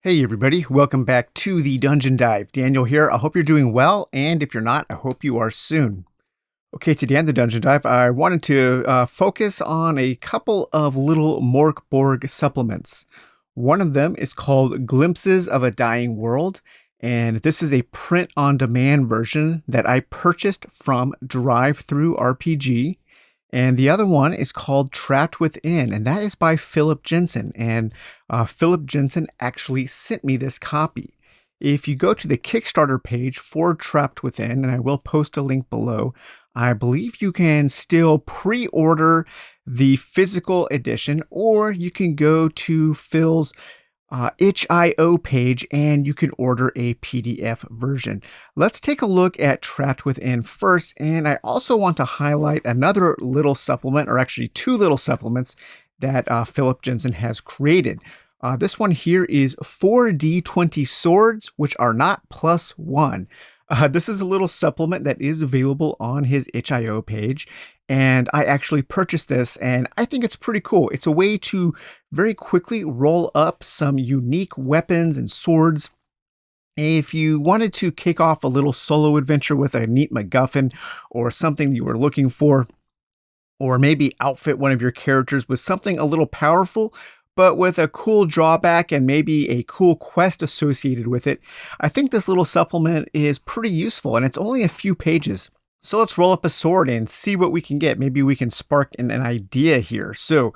Hey everybody, welcome back to the Dungeon Dive. Daniel here. I hope you're doing well, and if you're not, I hope you are soon. Okay, today on the Dungeon Dive, I wanted to focus on a couple of little Mork Borg supplements. One of them is called Glimpses of a Dying World, and this is a print-on-demand version that I purchased from Drive-Thru RPG. And the other one is called Trapped Within, and that is by Philip Jensen. And Philip Jensen actually sent me this copy. If you go to the Kickstarter page for Trapped Within, and I will post a link below, I believe you can still pre-order the physical edition, or you can go to Phil's itch.io page and you can order a PDF version. Let's take a look at Trapped Within first, and I also want to highlight another little supplement, or actually two little supplements that Philip Jensen has created. This one here is 4D20 swords, which are not +1. This is a little supplement that is available on his itch.io page, and I actually purchased this, and I think it's pretty cool. It's a way to very quickly roll up some unique weapons and swords. If you wanted to kick off a little solo adventure with a neat MacGuffin or something you were looking for, or maybe outfit one of your characters with something a little powerful, but with a cool drawback and maybe a cool quest associated with it, I think this little supplement is pretty useful, and it's only a few pages. So let's roll up a sword and see what we can get. Maybe we can spark an idea here. So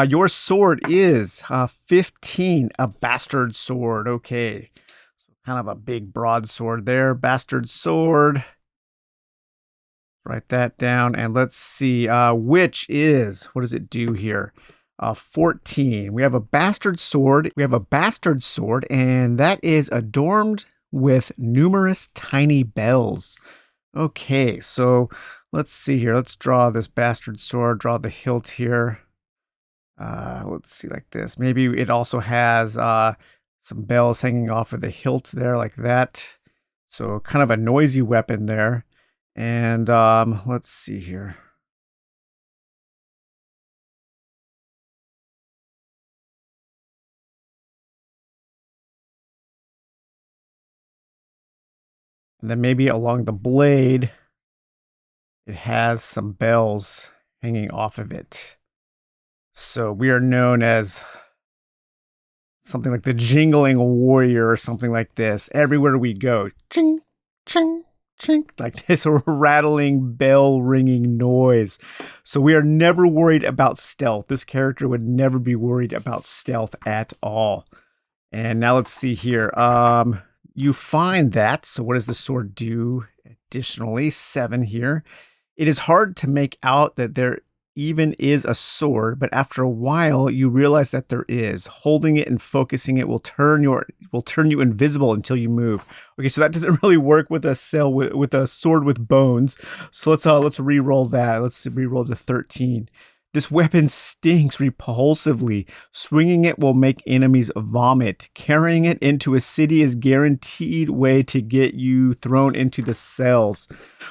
your sword is 15, a bastard sword. Okay, so kind of a big broadsword there. Bastard sword. Write that down, and let's see which is, what does it do here? 14. We have a bastard sword. And that is adorned with numerous tiny bells. Okay, so let's see here. Let's draw this bastard sword, draw the hilt here. Let's see, like this. Maybe it also has some bells hanging off of the hilt there, like that. So kind of a noisy weapon there. And let's see here. And then maybe along the blade, it has some bells hanging off of it. So we are known as something like the jingling warrior or something like this. Everywhere we go, ching, ching, ching, like this rattling bell ringing noise. So we are never worried about stealth. This character would never be worried about stealth at all. And now let's see here. You find that. So what does the sword do? Additionally, 7 here. It is hard to make out that there even is a sword, but after a while you realize that there is. Holding it and focusing it will turn you invisible until you move. Okay, so that doesn't really work with a sword with bones. So let's re-roll that. Let's re-roll to 13. This weapon stings repulsively. Swinging it will make enemies vomit. Carrying it into a city is guaranteed way to get you thrown into the cells.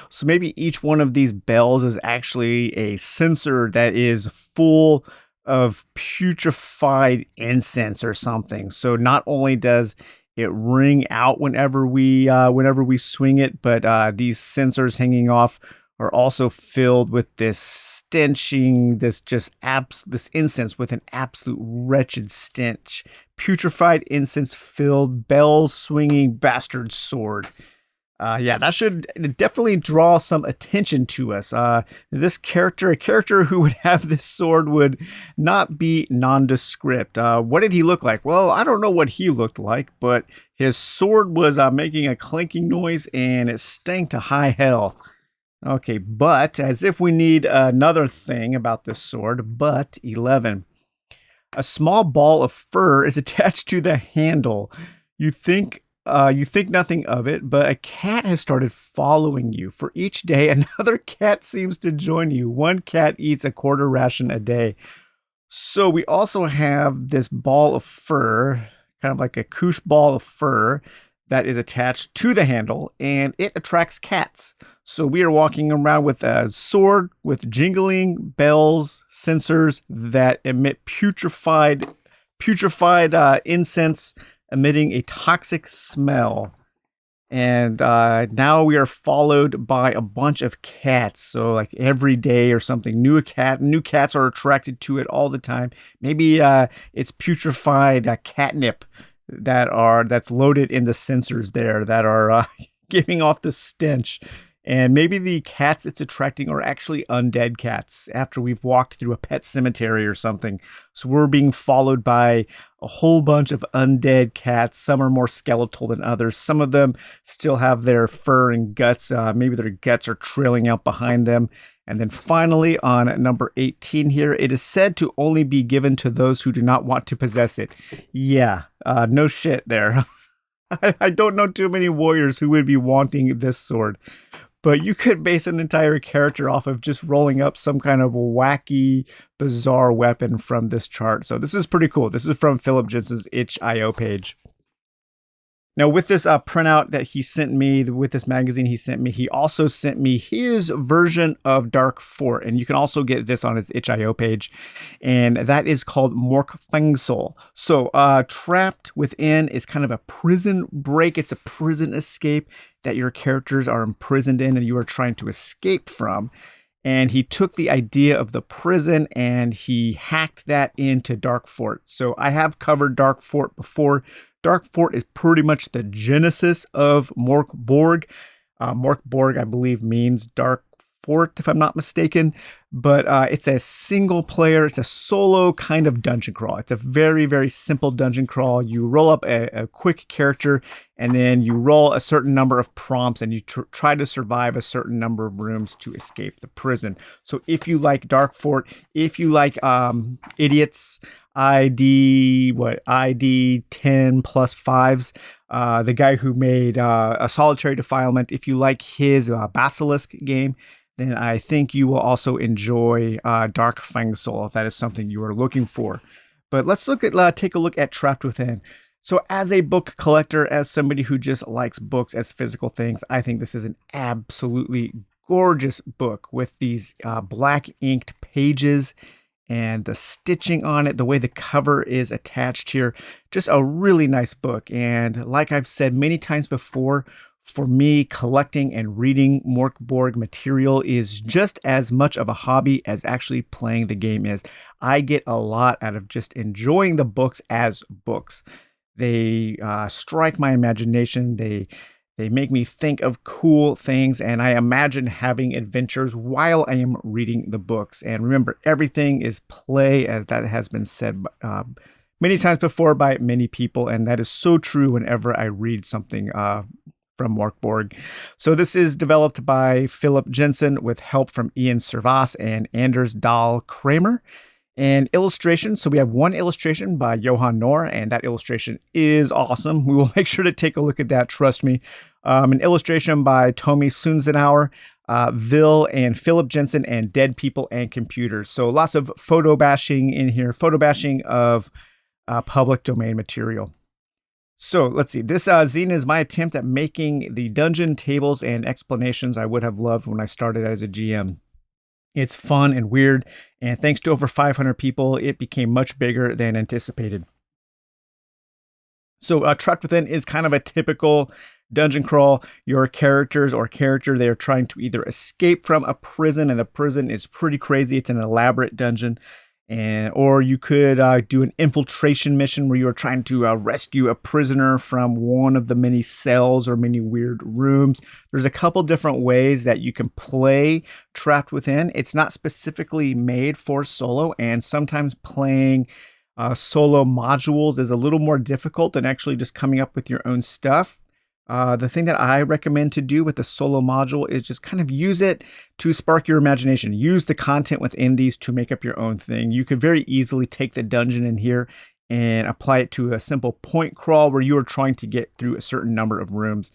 So maybe each one of these bells is actually a censer that is full of putrefied incense or something. So not only does it ring out whenever we swing it, but these censers hanging off are also filled with this stenching, this incense with an absolute wretched stench. Putrefied incense filled, bells swinging bastard sword. Yeah, that should definitely draw some attention to us. This character, a character who would have this sword would not be nondescript. What did he look like? Well, I don't know what he looked like, but his sword was making a clanking noise and it stank to high hell. Okay, but as if we need another thing about this sword, but 11. A small ball of fur is attached to the handle. You think nothing of it, but a cat has started following you. For each day, another cat seems to join you. One cat eats a quarter ration a day. So we also have this ball of fur, kind of like a koosh ball of fur, that is attached to the handle, and it attracts cats. So we are walking around with a sword with jingling bells, sensors that emit putrefied incense emitting a toxic smell. And now we are followed by a bunch of cats. So like every day or something, new cats are attracted to it all the time. Maybe it's putrefied catnip that's loaded in the sensors there that are giving off the stench. And maybe the cats it's attracting are actually undead cats after we've walked through a pet cemetery or something. So we're being followed by a whole bunch of undead cats. Some are more skeletal than others. Some of them still have their fur and guts. Maybe their guts are trailing out behind them. And then finally, on number 18 here, it is said to only be given to those who do not want to possess it. Yeah, no shit there. I don't know too many warriors who would be wanting this sword. But you could base an entire character off of just rolling up some kind of wacky, bizarre weapon from this chart. So this is pretty cool. This is from Philip Jensen's itch.io page. Now, with this printout that he sent me, with this magazine he sent me, he also sent me his version of Dark Fort. And you can also get this on his itch.io page. And that is called Mork Fengsel. So Trapped Within is kind of a prison break. It's a prison escape that your characters are imprisoned in and you are trying to escape from. And he took the idea of the prison and he hacked that into Dark Fort. So I have covered Dark Fort before. Dark Fort is pretty much the genesis of Mork Borg. Mork Borg, I believe, means Dark Fort, if I'm not mistaken. But it's a single player, it's a solo kind of dungeon crawl. It's a very, very simple dungeon crawl. You roll up a quick character and then you roll a certain number of prompts and you try to survive a certain number of rooms to escape the prison. So if you like Dark Fort, if you like Idiots, ID 10 plus 5s, the guy who made a Solitary Defilement, if you like his Basilisk game, then I think you will also enjoy Dark Fengsel if that is something you are looking for. But let's take a look at Trapped Within. So as a book collector, as somebody who just likes books as physical things, I think this is an absolutely gorgeous book with these black inked pages and the stitching on it, the way the cover is attached here. Just a really nice book. And like I've said many times before, for me, collecting and reading Mork Borg material is just as much of a hobby as actually playing the game is. I get a lot out of just enjoying the books as books. They strike my imagination. They make me think of cool things, and I imagine having adventures while I am reading the books. And remember, everything is play, as that has been said many times before by many people, and that is so true whenever I read something from Mork Borg. So this is developed by Philip Jensen with help from Ian Servas and Anders Dahl Kramer. And illustration, so we have one illustration by Johan Noor, and that illustration is awesome. We will make sure to take a look at that, trust me. An illustration by Tommy Sunzenauer, Vil and Philip Jensen, and Dead People and Computers. So lots of photo bashing in here, photo bashing of public domain material. So let's see, this zine is my attempt at making the dungeon tables and explanations I would have loved when I started as a GM. It's fun and weird, and thanks to over 500 people, it became much bigger than anticipated. So Trapped Within is kind of a typical dungeon crawl. Your characters or character, they are trying to either escape from a prison, and the prison is pretty crazy. It's an elaborate dungeon. Or you could do an infiltration mission where you are trying to rescue a prisoner from one of the many cells or many weird rooms. There's a couple different ways that you can play Trapped Within. It's not specifically made for solo, and sometimes playing solo modules is a little more difficult than actually just coming up with your own stuff. The thing that I recommend to do with the solo module is just kind of use it to spark your imagination. Use the content within these to make up your own thing. You could very easily take the dungeon in here and apply it to a simple point crawl where you are trying to get through a certain number of rooms.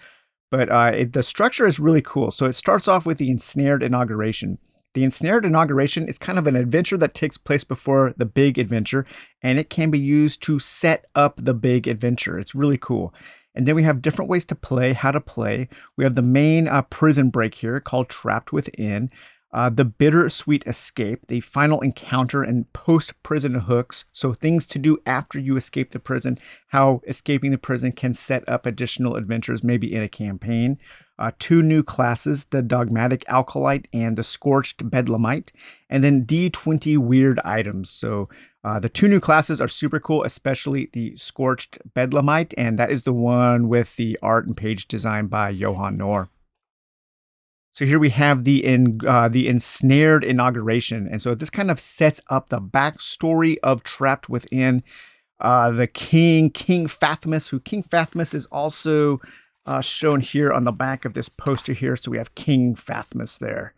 But the structure is really cool. So it starts off with the Ensnared Inauguration. The Ensnared Inauguration is kind of an adventure that takes place before the big adventure, and it can be used to set up the big adventure. It's really cool. And then we have different ways to play, how to play. We have the main prison break here called Trapped Within. The bittersweet escape, the final encounter and post-prison hooks. So things to do after you escape the prison, how escaping the prison can set up additional adventures, maybe in a campaign. Two new classes, the Dogmatic Alkalite and the Scorched Bedlamite. And then D20 weird items. So the two new classes are super cool, especially the Scorched Bedlamite. And that is the one with the art and page design by Johan Nohr. So here we have the ensnared inauguration. And so this kind of sets up the backstory of Trapped Within the King Fathimus, who King Fathimus is also shown here on the back of this poster here. So we have King Fathimus there.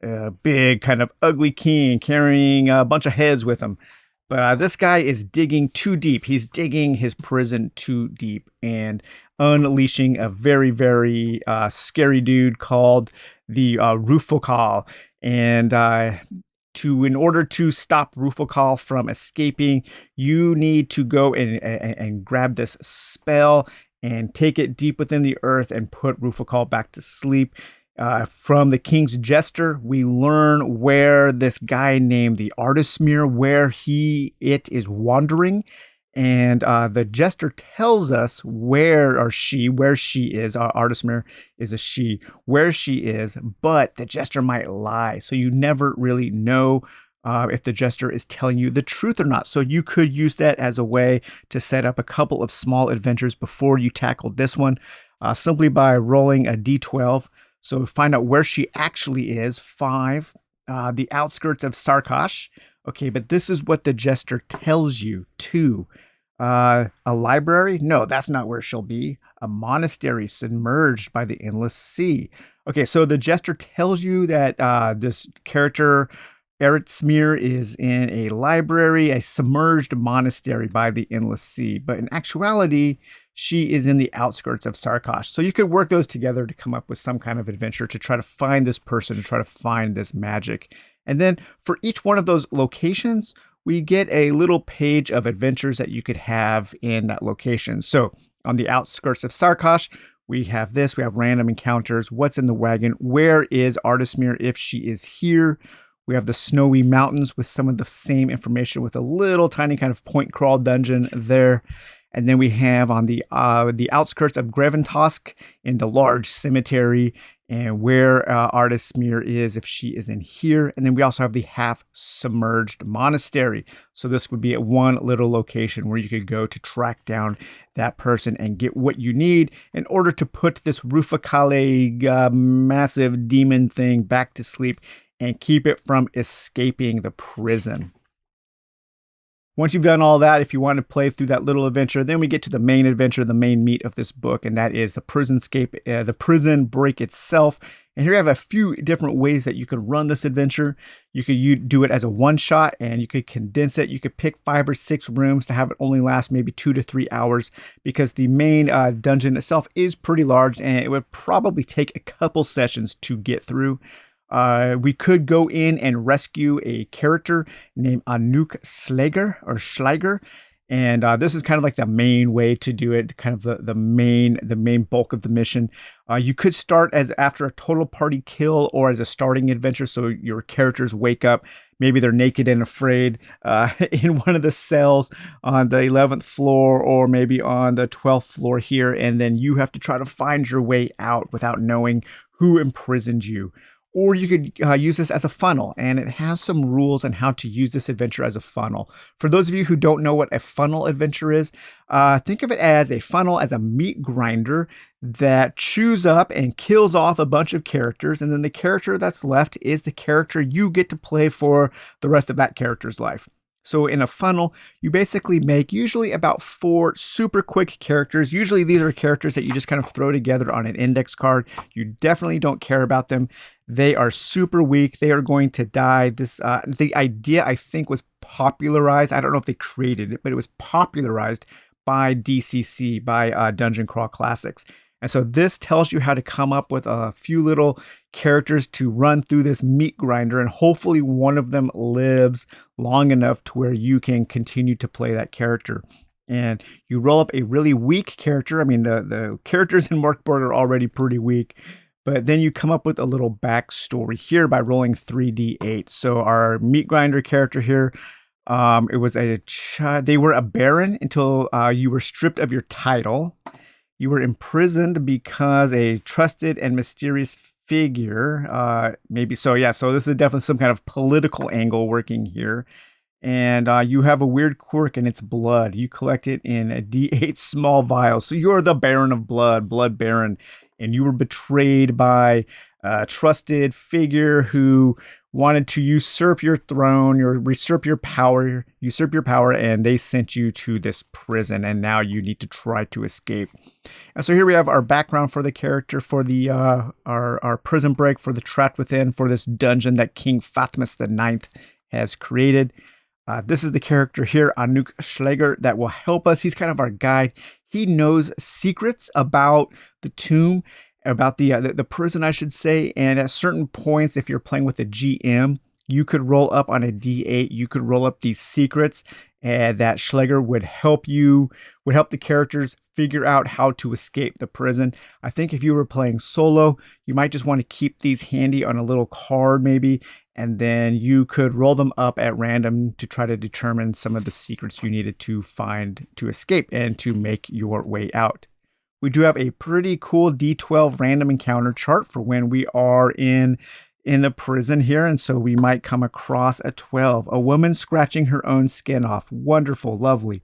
A big kind of ugly king carrying a bunch of heads with him. But this guy is digging too deep. He's digging his prison too deep and unleashing a very, very scary dude called the Rufokal. And in order to stop Rufokal from escaping, you need to go and grab this spell and take it deep within the earth and put Rufokal back to sleep. From the King's Jester, we learn where this guy named the Artismere, where it is wandering. And the Jester tells us where she is. Artismere is a she, where she is, but the Jester might lie. So you never really know if the Jester is telling you the truth or not. So you could use that as a way to set up a couple of small adventures before you tackle this one, simply by rolling a d12. So find out where she actually is. 5, the outskirts of Sarkosh. Okay, but this is what the Jester tells you too. A library? No, that's not where she'll be. A monastery submerged by the endless sea. Okay, so the Jester tells you that this character, Artismere, is in a library, a submerged monastery by the endless sea. But in actuality, she is in the outskirts of Sarkosh. So you could work those together to come up with some kind of adventure to try to find this person, to try to find this magic. And then for each one of those locations, we get a little page of adventures that you could have in that location. So on the outskirts of Sarkosh, we have this. We have random encounters. What's in the wagon? Where is Artismere if she is here? We have the snowy mountains with some of the same information with a little tiny kind of point crawl dungeon there. And then we have on the outskirts of Greventosk in the large cemetery and where Artismere is if she is in here. And then we also have the half-submerged monastery. So this would be at one little location where you could go to track down that person and get what you need in order to put this Rufokale massive demon thing back to sleep and keep it from escaping the prison. Once you've done all that, if you want to play through that little adventure, then we get to the main adventure, the main meat of this book, and that is the the prison break itself. And here I have a few different ways that you could run this adventure. You could do it as a one-shot, and you could condense it. You could pick 5 or 6 rooms to have it only last maybe 2 to 3 hours, because the main dungeon itself is pretty large, and it would probably take a couple sessions to get through. We could go in and rescue a character named Anouk Schleiger. And this is kind of like the main way to do it, kind of the main bulk of the mission. You could start as after a total party kill or as a starting adventure. So your characters wake up, maybe they're naked and afraid in one of the cells on the 11th floor or maybe on the 12th floor here. And then you have to try to find your way out without knowing who imprisoned you. Or you could use this as a funnel, and it has some rules on how to use this adventure as a funnel. For those of you who don't know what a funnel adventure is, think of it as a funnel, as a meat grinder that chews up and kills off a bunch of characters, and then the character that's left is the character you get to play for the rest of that character's life. So in a funnel, you basically make usually about 4 super quick characters. Usually these are characters that you just kind of throw together on an index card. You definitely don't care about them. They are super weak. They are going to die. The idea, I think, was popularized. I don't know if they created it, but it was popularized by DCC, by Dungeon Crawl Classics. And so this tells you how to come up with a few little characters to run through this meat grinder, and hopefully one of them lives long enough to where you can continue to play that character. And you roll up a really weak character. I mean, the characters in Mork are already pretty weak, But then you come up with a little backstory here by rolling 3d8. So our meat grinder character here, it was they were a baron until you were stripped of your title. You were imprisoned because a trusted and mysterious figure, maybe so. Yeah, so this is definitely some kind of political angle working here. And you have a weird quirk, and it's blood. You collect it in a D8 small vials. So you're the Baron of Blood, Blood Baron, and you were betrayed by a trusted figure who wanted to usurp your throne, usurp your power, and they sent you to this prison, and now you need to try to escape. And so here we have our background for the character, for the our prison break, for the Trapped Within, for this dungeon that King Fatmas IX has created. This is the character here, Anouk Schleger, that will help us. He's kind of our guide. He knows secrets about the tomb, about the prison, I should say. And at certain points, if you're playing with a GM, you could roll up on a D8. You could roll up these secrets, and that Schleger would help the characters figure out how to escape the prison. I think if you were playing solo, you might just want to keep these handy on a little card maybe, and then you could roll them up at random to try to determine some of the secrets you needed to find to escape and to make your way out. We do have a pretty cool D12 random encounter chart for when we are in the prison here, and so we might come across a 12. A woman scratching her own skin off. Wonderful, lovely.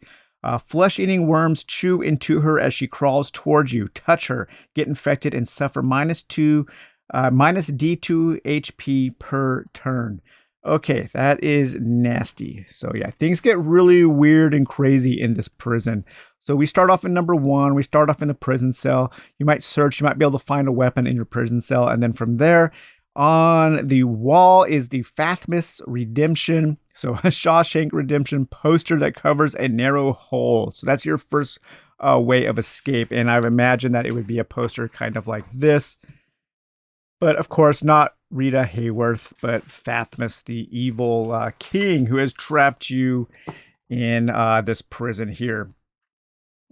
Flesh-eating worms chew into her as she crawls towards you. Touch her, get infected, and suffer minus D2 HP per turn. Okay, that is nasty. So yeah, things get really weird and crazy in this prison. So we start off in number 1. We start off in the prison cell. You might search. You might be able to find a weapon in your prison cell. And then from there, on the wall is the Fatmas Redemption. So a Shawshank Redemption poster that covers a narrow hole. So that's your first way of escape. And I've imagined that it would be a poster kind of like this. But of course, not Rita Hayworth, but Fatmas, the evil king who has trapped you in this prison here.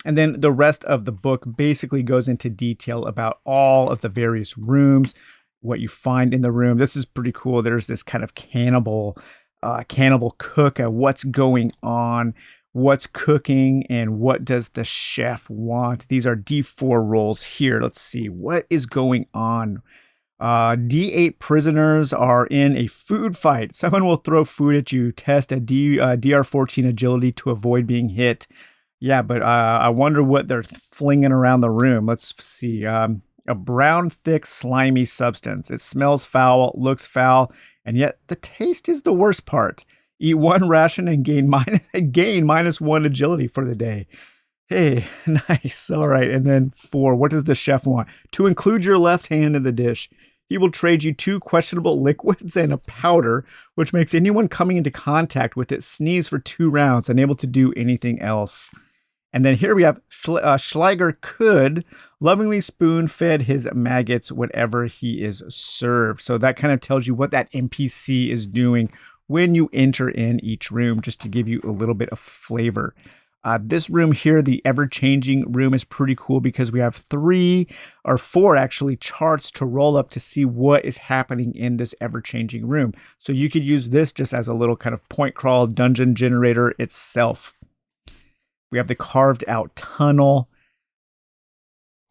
And then the rest of the book basically goes into detail about all of the various rooms, what you find in the room. This is pretty cool. There's this kind of cannibal cook, what's going on, what's cooking, and what does the chef want. These are D4 rolls here. Let's see what is going on. D8 prisoners are in a food fight. Someone will throw food at you. Test a DR14 agility to avoid being hit. Yeah, but I wonder what they're flinging around the room. Let's see. A brown, thick, slimy substance. It smells foul, looks foul, and yet the taste is the worst part. Eat 1 ration and gain -1 agility for the day. Hey, nice. All right. And then 4, what does the chef want? To include your left hand in the dish. He will trade you 2 questionable liquids and a powder, which makes anyone coming into contact with it sneeze for 2 rounds, unable to do anything else. And then here we have Schleiger could lovingly spoon-fed his maggots whatever he is served. So that kind of tells you what that NPC is doing when you enter in each room, just to give you a little bit of flavor. This room here, the ever-changing room, is pretty cool because we have 3 or 4 actually charts to roll up to see what is happening in this ever-changing room. So you could use this just as a little kind of point crawl dungeon generator itself. We have the carved out tunnel.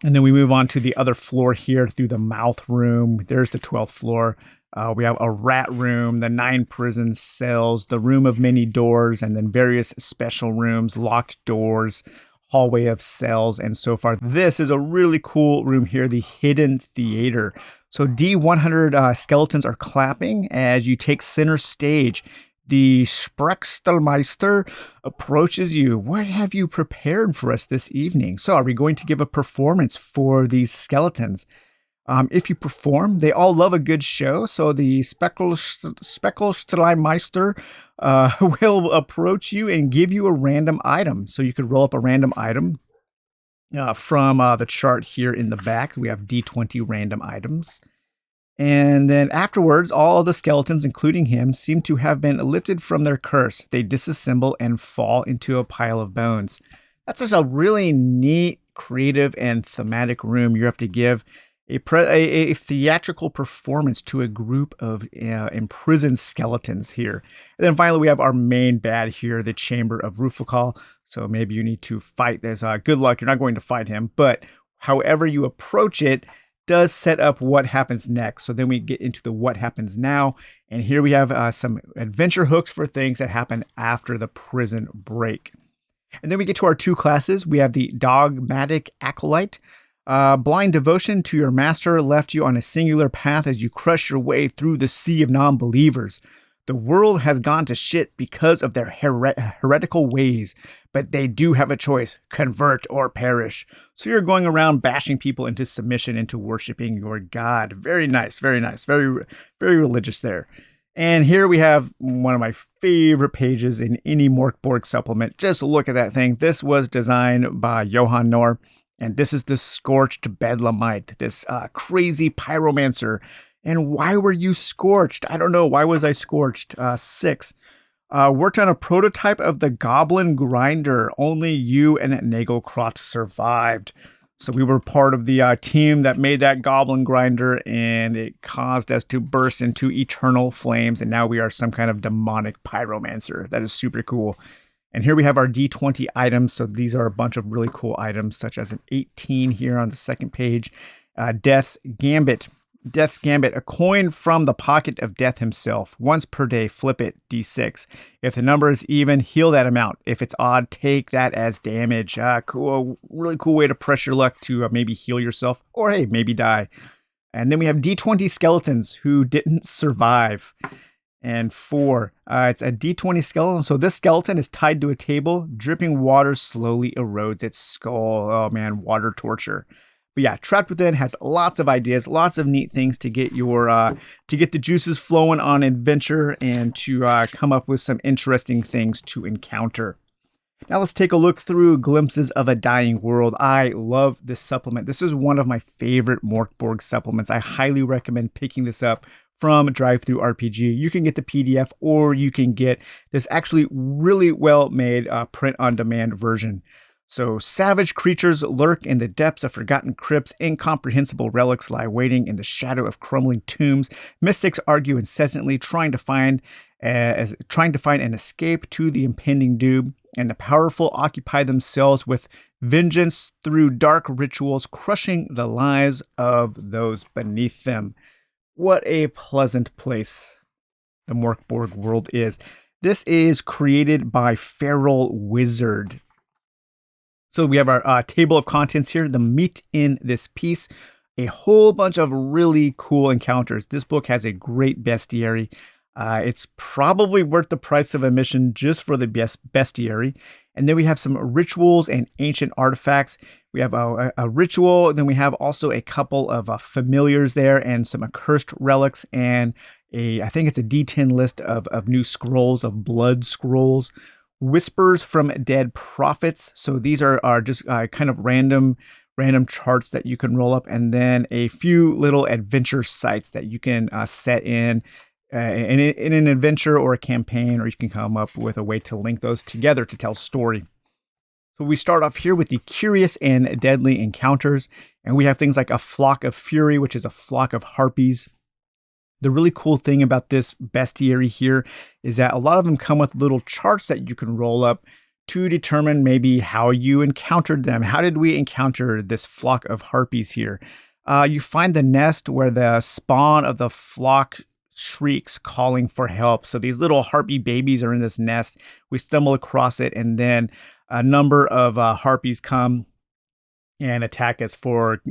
And then we move on to the other floor here through the mouth room. There's the 12th floor. We have a rat room, the 9 prison cells, the room of many doors, and then various special rooms, locked doors, hallway of cells, and so forth. This is a really cool room here, the hidden theater. So D100 skeletons are clapping as you take center stage. The Sprechstelmeister approaches you. What have you prepared for us this evening? So are we going to give a performance for these skeletons? If you perform, they all love a good show. So the Speckelsteinmeister will approach you and give you a random item. So you could roll up a random item from the chart here in the back. We have D20 random items. And then afterwards, all of the skeletons, including him, seem to have been lifted from their curse. They disassemble and fall into a pile of bones. That's just a really neat, creative, and thematic room. You have to give a theatrical performance to a group of imprisoned skeletons here. And then finally, we have our main bad here, the Chamber of Rufakal. So maybe you need to fight this. Good luck. You're not going to fight him, but however you approach it does set up what happens next. So then we get into the what happens now. And here we have some adventure hooks for things that happen after the prison break. And then we get to our two classes. We have the Dogmatic Acolyte. Blind devotion to your master left you on a singular path as you crush your way through the sea of non-believers. The world has gone to shit because of their heretical ways, but they do have a choice: convert or perish. So you're going around bashing people into submission, into worshiping your god. Very nice, very nice, very, very religious there. And here we have one of my favorite pages in any Mork Borg supplement. Just look at that thing. This was designed by Johan Nohr. And this is the Scorched Bedlamite, this crazy pyromancer. And why were you scorched? I don't know. Why was I scorched? 6. Worked on a prototype of the Goblin Grinder. Only you and Nagelcrot survived. So we were part of the team that made that Goblin Grinder, and it caused us to burst into eternal flames. And now we are some kind of demonic pyromancer. That is super cool. And here we have our D20 items. So these are a bunch of really cool items, such as an 18 here on the second page. Death's Gambit. Death's Gambit, a coin from the pocket of Death himself. Once per day, flip it, D6. If the number is even, heal that amount. If it's odd, take that as damage. Cool, really cool way to press your luck to maybe heal yourself, or hey, maybe die. And then we have D20 skeletons who didn't survive. And 4, it's a D20 skeleton. So this skeleton is tied to a table. Dripping water slowly erodes its skull. Oh man, water torture. But yeah, Trapped Within has lots of ideas, lots of neat things to get your to get the juices flowing on adventure and to come up with some interesting things to encounter. Now let's take a look through Glimpses of a Dying World. I love this supplement. This is one of my favorite Mork Borg supplements. I highly recommend picking this up from DriveThruRPG. You can get the PDF, or you can get this actually really well-made print-on-demand version. So savage creatures lurk in the depths of forgotten crypts. Incomprehensible relics lie waiting in the shadow of crumbling tombs. Mystics argue incessantly, trying to find an escape to the impending doom. And the powerful occupy themselves with vengeance through dark rituals, crushing the lives of those beneath them. What a pleasant place the Mork Borg world is. This is created by Feral Wizard. So we have our table of contents here, the meat in this piece, a whole bunch of really cool encounters. This book has a great bestiary. It's probably worth the price of admission just for the bestiary. And then we have some rituals and ancient artifacts. We have a ritual, and then we have also a couple of familiars there and some accursed relics, and I think it's a D10 list of new scrolls, of blood scrolls. Whispers from Dead Prophets. So these are just kind of random charts that you can roll up, and then a few little adventure sites that you can set in an adventure or a campaign, or you can come up with a way to link those together to tell story. So we start off here with the Curious and Deadly Encounters, and we have things like a Flock of Fury, which is a flock of harpies. The really cool thing about this bestiary here is that a lot of them come with little charts that you can roll up to determine maybe how you encountered them. How did we encounter this flock of harpies here? You find the nest where the spawn of the flock shrieks, calling for help. So these little harpy babies are in this nest. We stumble across it, and then a number of harpies come and attack us for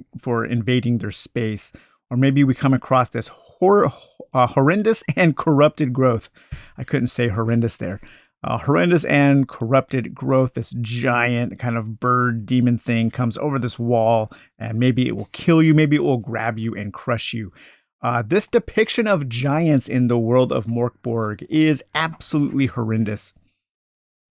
invading their space. Or maybe we come across this horrendous and corrupted growth. I couldn't say horrendous there. Horrendous and corrupted growth. This giant kind of bird demon thing comes over this wall, and maybe it will kill you. Maybe it will grab you and crush you. This depiction of giants in the world of Mork Borg is absolutely horrendous.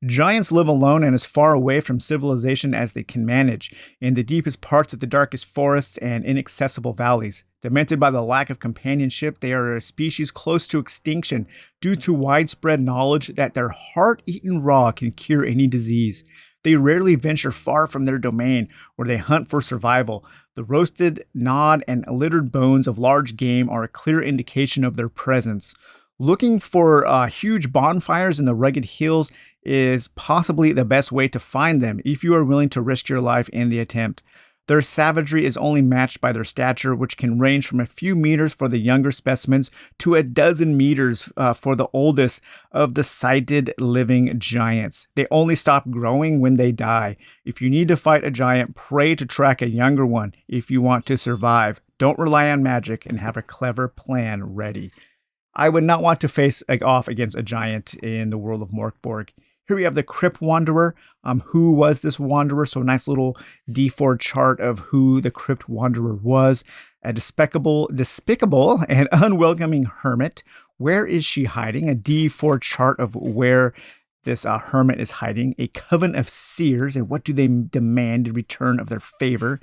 Giants live alone and as far away from civilization as they can manage, in the deepest parts of the darkest forests and inaccessible valleys. Demented by the lack of companionship, they are a species close to extinction due to widespread knowledge that their heart eaten raw can cure any disease. They rarely venture far from their domain, where they hunt for survival. The roasted, gnawed, and littered bones of large game are a clear indication of their presence. Looking for huge bonfires in the rugged hills is possibly the best way to find them if you are willing to risk your life in the attempt. Their savagery is only matched by their stature, which can range from a few meters for the younger specimens to a dozen meters for the oldest of the sighted living giants. They only stop growing when they die. If you need to fight a giant, pray to track a younger one if you want to survive. Don't rely on magic and have a clever plan ready. I would not want to face off against a giant in the world of Mork. Here we have the Crypt Wanderer. Who was this Wanderer? So a nice little D4 chart of who the Crypt Wanderer was. A despicable and unwelcoming hermit. Where is she hiding? A D4 chart of where this hermit is hiding. A coven of seers, and what do they demand in return of their favor?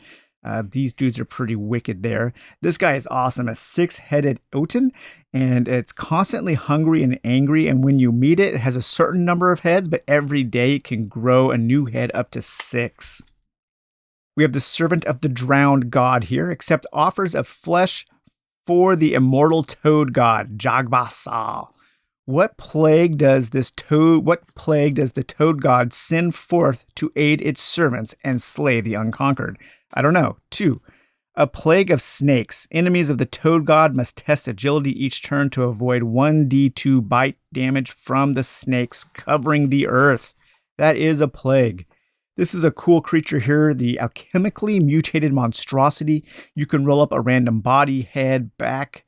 These dudes are pretty wicked there. This guy is awesome. A six-headed Oten, and it's constantly hungry and angry. And when you meet it, it has a certain number of heads, but every day it can grow a new head up to 6. We have the Servant of the Drowned God here, accept offers of flesh for the immortal toad god, Jagbasal. What plague does the toad god send forth to aid its servants and slay the unconquered? I don't know. 2. A plague of snakes. Enemies of the toad god must test agility each turn to avoid 1d2 bite damage from the snakes covering the earth. That is a plague. This is a cool creature here, the alchemically mutated monstrosity. You can roll up a random body, head, back,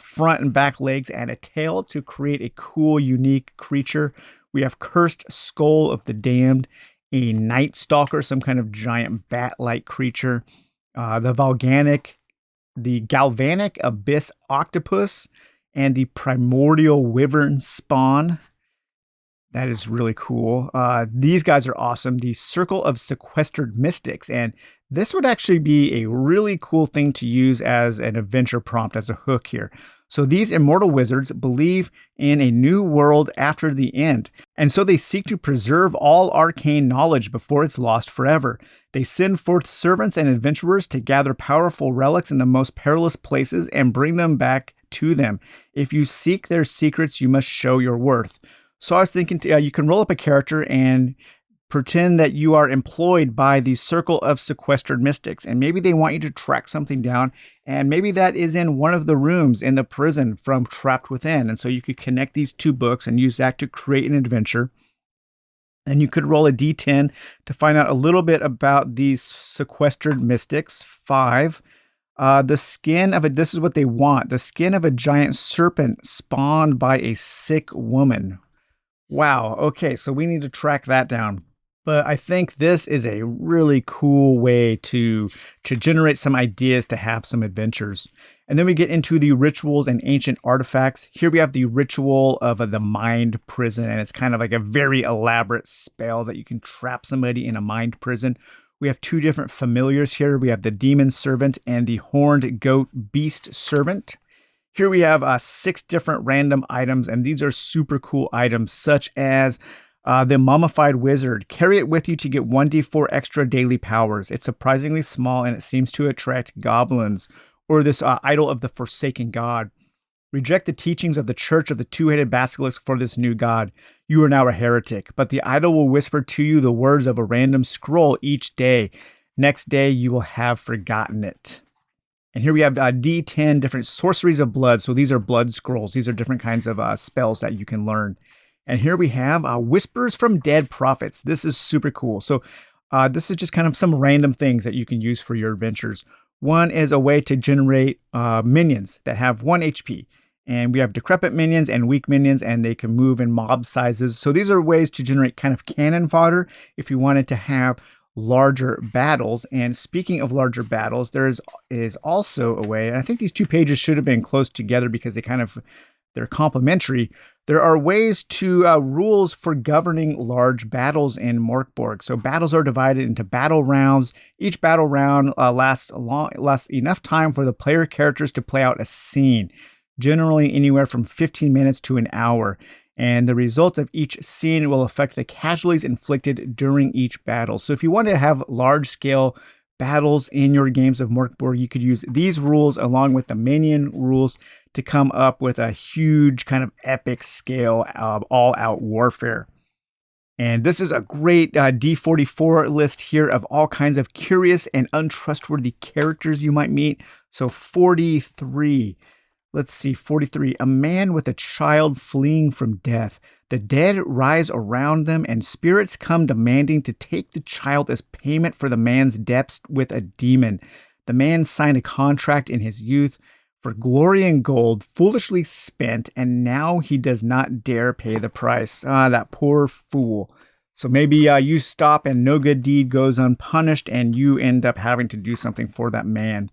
front and back legs, and a tail to create a cool, unique creature. We have Cursed Skull of the Damned, a Night Stalker, some kind of giant bat-like creature. The Galvanic Abyss Octopus, and the Primordial Wyvern Spawn. That is really cool. These guys are awesome. The Circle of Sequestered Mystics. And this would actually be a really cool thing to use as an adventure prompt, as a hook here. So these immortal wizards believe in a new world after the end. And so they seek to preserve all arcane knowledge before it's lost forever. They send forth servants and adventurers to gather powerful relics in the most perilous places and bring them back to them. If you seek their secrets, you must show your worth. So I was thinking you can roll up a character and pretend that you are employed by the Circle of Sequestered Mystics, and maybe they want you to track something down, and maybe that is in one of the rooms in the prison from Trapped Within. And so you could connect these 2 books and use that to create an adventure. And you could roll a d10 to find out a little bit about these sequestered mystics. 5. This is what they want. The skin of a giant serpent spawned by a sick woman. Wow. Okay, so we need to track that down. But I think this is a really cool way to generate some ideas to have some adventures. And then we get into the rituals and ancient artifacts. Here we have the ritual of the mind prison, and it's kind of like a very elaborate spell that you can trap somebody in a mind prison. We have 2 different familiars here. We have the demon servant and the horned goat beast servant. Here we have 6 different random items, and these are super cool items, such as the mummified wizard. Carry it with you to get 1d4 extra daily powers. It's surprisingly small, and it seems to attract goblins. Or this idol of the forsaken god. Reject the teachings of the Church of the Two-Headed Basilisk for this new god. You are now a heretic, but the idol will whisper to you the words of a random scroll each day. Next day, you will have forgotten it. And here we have D10 different sorceries of blood. So these are blood scrolls. These are different kinds of spells that you can learn. And here we have Whispers from Dead Prophets. This is super cool. So this is just kind of some random things that you can use for your adventures. One is a way to generate minions that have 1 HP. And we have decrepit minions and weak minions, and they can move in mob sizes. So these are ways to generate kind of cannon fodder if you wanted to have larger battles. And speaking of larger battles, there is also a way, and I think these 2 pages should have been close together because they're complementary. There are ways to rules for governing large battles in Mork. So battles are divided into battle rounds. Each battle round lasts enough time for the player characters to play out a scene, generally anywhere from 15 minutes to an hour. and the results of each scene will affect the casualties inflicted during each battle. So if you want to have large-scale battles in your games of Mork Borg, you could use these rules along with the minion rules to come up with a huge kind of epic scale of all-out warfare. And this is a great D44 list here of all kinds of curious and untrustworthy characters you might meet. So 43. Let's see, 43. A man with a child fleeing from death. The dead rise around them, and spirits come demanding to take the child as payment for the man's debts with a demon. The man signed a contract in his youth for glory and gold, foolishly spent, and now he does not dare pay the price. Ah, that poor fool. So maybe you stop and no good deed goes unpunished, and you end up having to do something for that man.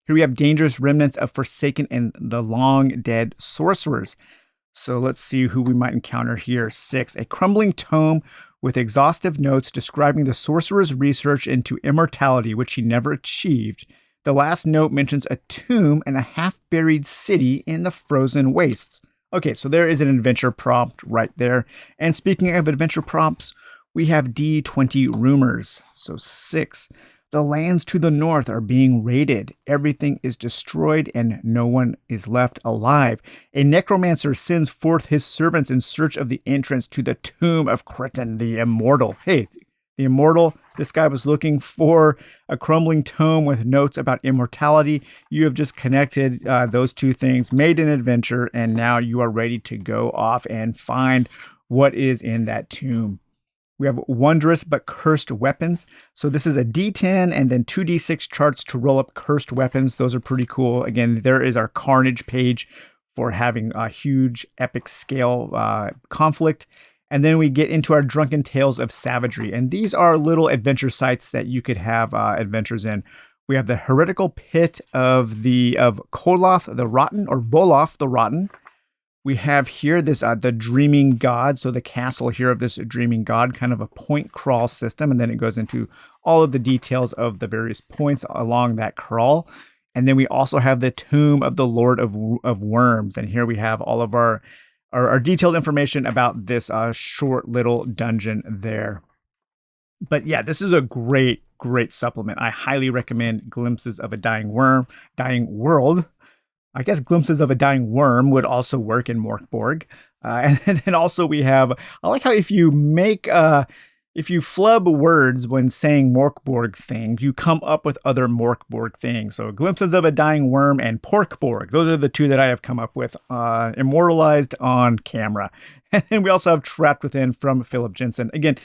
Here we have dangerous remnants of Forsaken and the long dead sorcerers. So let's see who we might encounter here. 6. A crumbling tome with exhaustive notes describing the sorcerer's research into immortality, which he never achieved. The last note mentions a tomb and a half-buried city in the frozen wastes. Okay, so there is an adventure prompt right there. And speaking of adventure prompts, we have D20 rumors. So 6. The lands to the north are being raided. Everything is destroyed and no one is left alive. A necromancer sends forth his servants in search of the entrance to the tomb of Cretan, the immortal. Hey, the immortal, this guy was looking for a crumbling tome with notes about immortality. You have just connected those two things, made an adventure, and now you are ready to go off and find what is in that tomb. We have wondrous but cursed weapons. So this is a D10 and then 2D6 charts to roll up cursed weapons. Those are pretty cool. Again, there is our carnage page for having a huge epic scale conflict. And then we get into our drunken tales of savagery. And these are little adventure sites that you could have adventures in. We have the heretical pit of Koloth the Rotten, or Voloth the Rotten. We have here this the Dreaming God, so the castle here of this Dreaming God, kind of a point crawl system, and then it goes into all of the details of the various points along that crawl. And then we also have the Tomb of the Lord of Worms, and here we have all of our detailed information about this short little dungeon there. But yeah, this is a great supplement. I highly recommend Glimpses of a Dying World. I guess Glimpses of a Dying Worm would also work in Mork Borg. And then also we have, I like how if you flub words when saying Mork Borg things, you come up with other Mork Borg things. So Glimpses of a Dying Worm and Pork Borg. Those are the two that I have come up with, immortalized on camera. And then we also have Trapped Within from Philip Jensen. Again,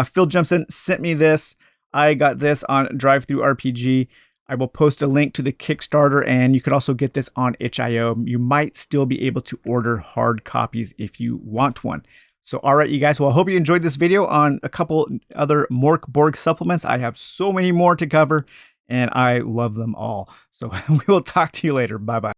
Phil Jensen sent me this. I got this on DriveThruRPG. I will post a link to the Kickstarter, and you could also get this on itch.io. You might still be able to order hard copies if you want one. So, all right, you guys. Well, I hope you enjoyed this video on a couple other Mork Borg supplements. I have so many more to cover, and I love them all. So we will talk to you later. Bye-bye.